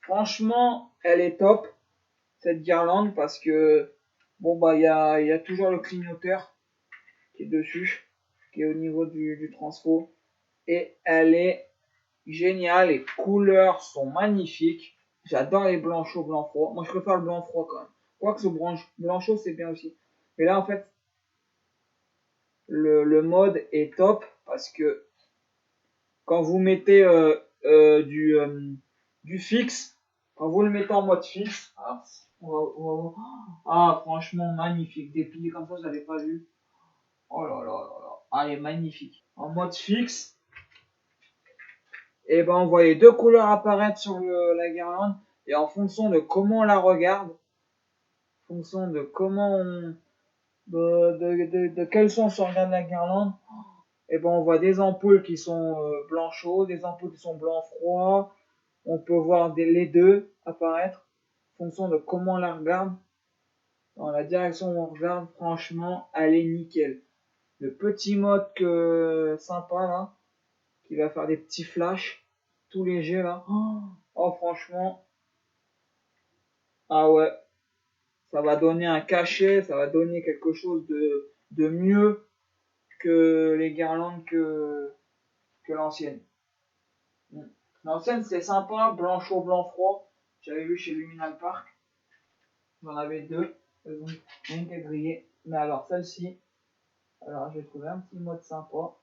Franchement, elle est top, cette guirlande, parce que, bon, bah, il y a toujours le clignoteur qui est dessus, qui est au niveau du transfo. Et elle est géniale, les couleurs sont magnifiques. J'adore les blancs chauds, blancs froids. Moi, je préfère le blanc froid quand même. Quoique ce blanc chaud, c'est bien aussi. Mais là, en fait, le mode est top parce que quand vous mettez du fixe, quand vous le mettez en mode fixe, franchement, magnifique. Déplié comme ça, je l'avais pas vu. Oh là là là là. Ah, elle est magnifique. En mode fixe, et ben on voit les deux couleurs apparaître sur la guirlande. Et en fonction de comment on la regarde, en fonction de comment on, de quel sens on regarde la guirlande, et ben on voit des ampoules qui sont blanc chaud, des ampoules qui sont blanc froid. On peut voir les deux apparaître en fonction de comment on la regarde. Dans la direction où on regarde, franchement, elle est nickel. Le petit mode sympa là, qui va faire des petits flashs tout légers là. Oh, franchement, ah ouais, ça va donner un cachet, ça va donner quelque chose de mieux que les guirlandes que l'ancienne. L'ancienne c'est sympa, blanc chaud, blanc froid. J'avais vu chez Luminal Park. J'en avais deux. Elles ont une qui est grillée. Mais alors celle-ci, alors j'ai trouvé un petit mode sympa.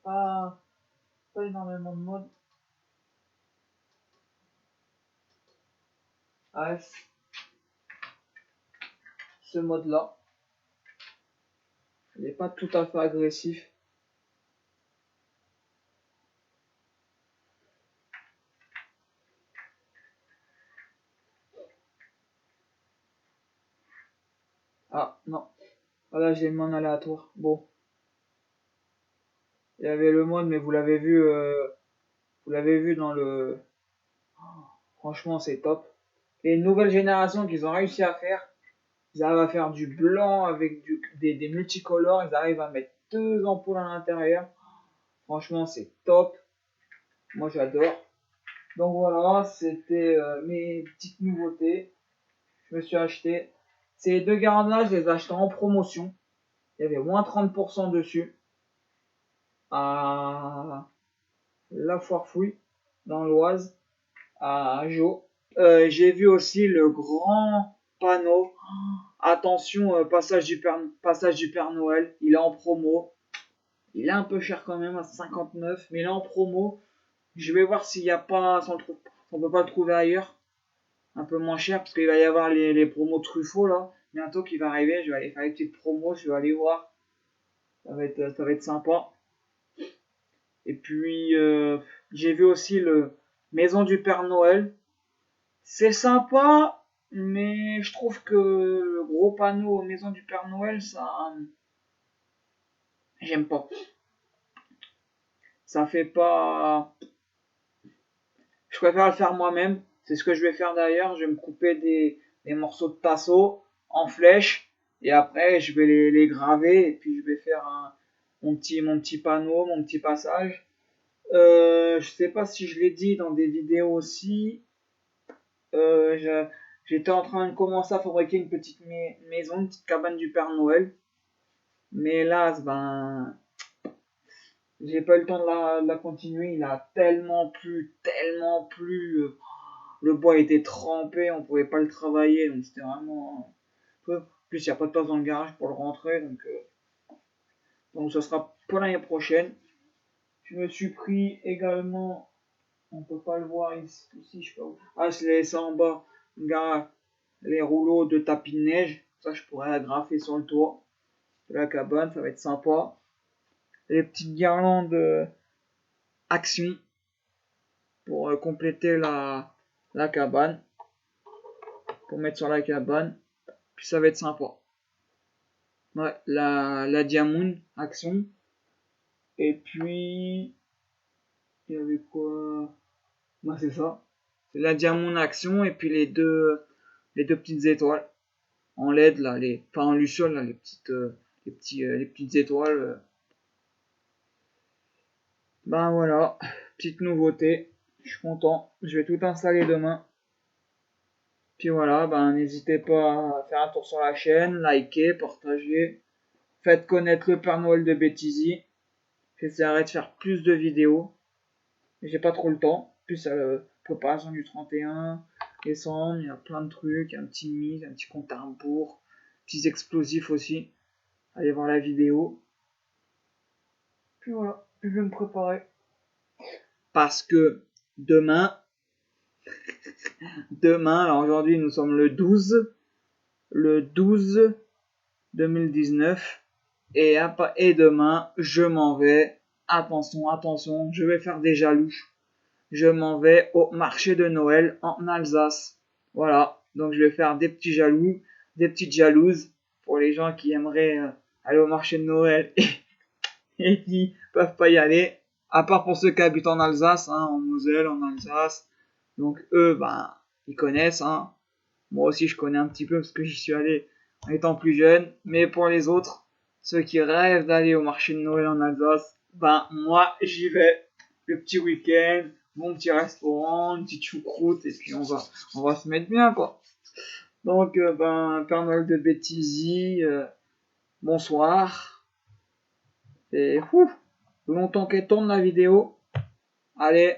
Pas, pas énormément de modes. Ah, ce mode-là, il n'est pas tout à fait agressif. Ah non, voilà, j'ai mis en aléatoire. Bon, il y avait le mode, mais vous l'avez vu dans le. Franchement, c'est top. Les nouvelles générations qu'ils ont réussi à faire, ils arrivent à faire du blanc avec des multicolores. Ils arrivent à mettre deux ampoules à l'intérieur. Franchement, c'est top. Moi, j'adore. Donc voilà, c'était mes petites nouveautés. Je me suis acheté. Ces deux gardes-là, je les ai achetés en promotion. Il y avait moins 30% dessus. À La Foire Fouille, dans l'Oise, à Jo. J'ai vu aussi le grand panneau. Attention, passage du Père Noël. Il est en promo. Il est un peu cher quand même, à 59, mais il est en promo. Je vais voir s'il n'y a pas, si on peut pas le trouver ailleurs, un peu moins cher, parce qu'il va y avoir les promos Truffaut là, bientôt qui va arriver. Je vais aller faire les petites promos, je vais aller voir. Ça va être sympa. Et puis, j'ai vu aussi le Maison du Père Noël. C'est sympa, mais je trouve que le gros panneau Maison du Père Noël, ça, j'aime pas. Ça fait pas. Je préfère le faire moi-même. C'est ce que je vais faire d'ailleurs. Je vais me couper des morceaux de tasseau en flèche et après je vais les graver et puis je vais faire mon petit panneau, mon petit passage. Je sais pas si je l'ai dit dans des vidéos aussi. J'étais en train de commencer à fabriquer une petite maison, une petite cabane du Père Noël. Mais hélas, ben, j'ai pas eu le temps de la continuer. Il a tellement plu. Le bois était trempé, on pouvait pas le travailler, donc c'était vraiment un peu. En plus, il n'y a pas de place dans le garage pour le rentrer, donc ça sera pour l'année prochaine. Je me suis pris également, on peut pas le voir ici, je sais pas où. Ah, je l'ai laissé en bas, les rouleaux de tapis de neige. Ça, je pourrais agrafer sur le toit de la cabane, ça va être sympa. Les petites guirlandes action pour compléter la cabane, pour mettre sur la cabane. Puis ça va être sympa. Ouais, la Diamond Action. Et puis, il y avait quoi? Ouais, c'est ça. C'est la Diamond Action et puis les deux petites étoiles en LED là, enfin en luciole là, les petites étoiles. Ben voilà, petite nouveauté. Je suis content. Je vais tout installer demain. Puis voilà, ben n'hésitez pas à faire un tour sur la chaîne, liker, partager. Faites connaître le Père Noël de Bêtisier. J'essaierai de faire plus de vidéos. Mais j'ai pas trop le temps. Plus la préparation du 31 décembre, il y a plein de trucs, un petit mise, un petit compte à rebours, petits explosifs aussi. Allez voir la vidéo. Puis voilà, je vais me préparer. Parce que demain, alors aujourd'hui nous sommes le 12 2019, et demain je m'en vais, attention, je vais faire des jaloux, je m'en vais au marché de Noël en Alsace, voilà, donc je vais faire des petits jaloux, des petites jalouses, pour les gens qui aimeraient aller au marché de Noël et qui peuvent pas y aller, à part pour ceux qui habitent en Alsace, hein, en Moselle, en Alsace, donc eux, ben, ils connaissent, hein. Moi aussi, je connais un petit peu parce que j'y suis allé en étant plus jeune. Mais pour les autres, ceux qui rêvent d'aller au marché de Noël en Alsace, ben moi, j'y vais. Le petit week-end, mon petit restaurant, une petite choucroute, et puis on va se mettre bien, quoi. Donc, ben, Père Noël de Béthisy, bonsoir. Et longtemps qu'elle tourne la vidéo. Allez,